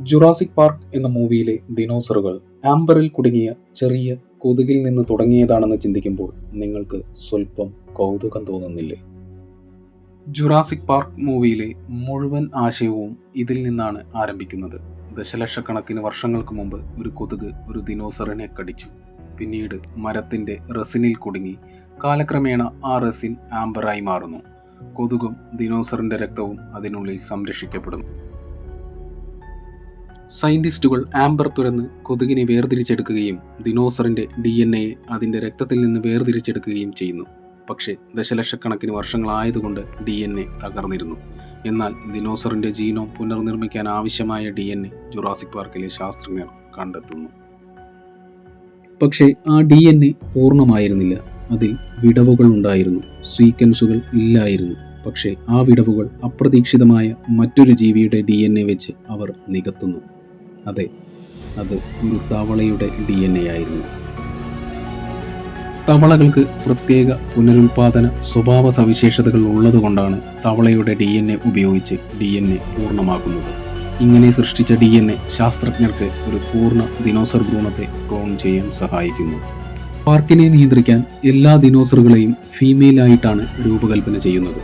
Jurassic park എന്ന മൂവിയിലെ ദിനോസറുകൾ ആംബറിൽ കുടുങ്ങിയ ചെറിയ കൊതുകിൽ നിന്ന് തുടങ്ങിയതാണെന്ന് ചിന്തിക്കുമ്പോൾ നിങ്ങൾക്ക് സ്വല്പം കൗതുകം തോന്നുന്നില്ലേ? ജുറാസിക് പാർക്ക് മൂവിയിലെ മുഴുവൻ ആശയവും ഇതിൽ നിന്നാണ് ആരംഭിക്കുന്നത്. ദശലക്ഷക്കണക്കിന് വർഷങ്ങൾക്ക് മുമ്പ് ഒരു കൊതുക് ഒരു ദിനോസറിനെ കടിച്ചു. പിന്നീട് മരത്തിന്റെ റെസിനിൽ കുടുങ്ങി. കാലക്രമേണ ആ റെസിൻ ആംബറായി മാറുന്നു. കൊതുകും ദിനോസറിന്റെ രക്തവും അതിനുള്ളിൽ സംരക്ഷിക്കപ്പെടുന്നു. സയന്റിസ്റ്റുകൾ ആംബർ തുരന്ന് കൊതുകിനെ വേർതിരിച്ചെടുക്കുകയും ദിനോസറിന്റെ DNA അതിന്റെ രക്തത്തിൽ നിന്ന് വേർതിരിച്ചെടുക്കുകയും ചെയ്യുന്നു. പക്ഷേ ദശലക്ഷക്കണക്കിന് വർഷങ്ങളായതുകൊണ്ട് DNA തകർന്നിരുന്നു. എന്നാൽ ദിനോസറിന്റെ ജീനോം പുനർനിർമ്മിക്കാൻ ആവശ്യമായ DNA ജുറാസിക് പാർക്കിലെ ശാസ്ത്രജ്ഞർ കണ്ടെത്തുന്നു. പക്ഷേ ആ DNA പൂർണ്ണമായിരുന്നില്ല. അതിൽ വിടവുകൾ ഉണ്ടായിരുന്നു. സീക്വൻസുകൾ ഇല്ലായിരുന്നു. പക്ഷേ ആ വിടവുകൾ അപ്രതീക്ഷിതമായ മറ്റൊരു ജീവിയുടെ DNA വെച്ച് അവർ നികത്തുന്നു. അതെ, അത് ഒരു തവളയുടെ DNA ആയിരുന്നു. തവളകൾക്ക് പ്രത്യേക പുനരുൽപാദന സ്വഭാവ സവിശേഷതകൾ ഉള്ളതുകൊണ്ടാണ് തവളയുടെ DNA ഉപയോഗിച്ച് DNA പൂർണ്ണമാക്കുന്നത്. ഇങ്ങനെ സൃഷ്ടിച്ച DNA ശാസ്ത്രജ്ഞർക്ക് ഒരു പൂർണ്ണ ദിനോസർ ഭ്രൂണത്തെ ക്ലോൺ ചെയ്യാൻ സഹായിക്കുന്നു. പാർക്കിനെ നിയന്ത്രിക്കാൻ എല്ലാ ദിനോസറുകളെയും ഫീമെയിലായിട്ടാണ് രൂപകൽപ്പന ചെയ്യുന്നത്.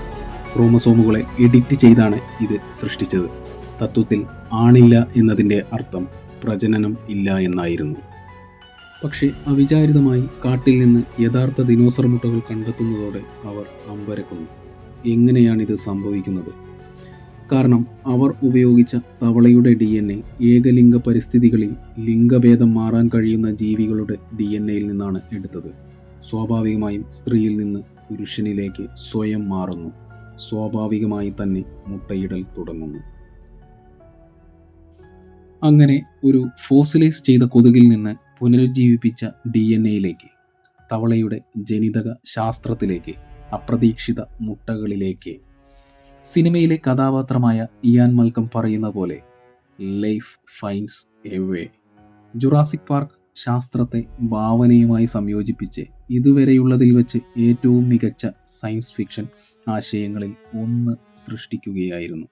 ക്രോമസോമുകളെ എഡിറ്റ് ചെയ്താണ് ഇത് സൃഷ്ടിച്ചത്. തത്വത്തിൽ ആണില്ല എന്നതിൻ്റെ അർത്ഥം പ്രജനനം ഇല്ല എന്നായിരുന്നു. പക്ഷേ അവിചാരിതമായി കാട്ടിൽ നിന്ന് യഥാർത്ഥ ദിനോസർ മുട്ടകൾ കണ്ടെത്തുന്നതോടെ അവർ അമ്പരക്കുന്നു. എങ്ങനെയാണിത് സംഭവിക്കുന്നത്? കാരണം അവർ ഉപയോഗിച്ച തവളയുടെ DNA ഏകലിംഗ പരിസ്ഥിതികളിൽ ലിംഗഭേദം മാറാൻ കഴിയുന്ന ജീവികളുടെ DNAയിൽ നിന്നാണ് എടുത്തത്. സ്വാഭാവികമായും സ്ത്രീയിൽ നിന്ന് പുരുഷനിലേക്ക് സ്വയം മാറുന്നു. സ്വാഭാവികമായി തന്നെ മുട്ടയിടൽ തുടങ്ങുന്നു. അങ്ങനെ ഒരു ഫോസിലൈസ് ചെയ്ത കൊതുകിൽ നിന്ന് പുനരുജ്ജീവിപ്പിച്ച DNAയിലേക്ക്, തവളയുടെ ജനിതക ശാസ്ത്രത്തിലേക്ക്, അപ്രതീക്ഷിത മുട്ടകളിലേക്ക്. സിനിമയിലെ കഥാപാത്രമായ ഇയാൻ മൽക്കം പറയുന്ന പോലെ life finds a way. Jurassic park ശാസ്ത്രത്തെ ഭാവനയുമായി സംയോജിപ്പിച്ച് ഇതുവരെയുള്ളതിൽ വെച്ച് ഏറ്റവും മികച്ച സയൻസ് ഫിക്ഷൻ ആശയങ്ങളിൽ ഒന്ന് സൃഷ്ടിക്കുകയായിരുന്നു.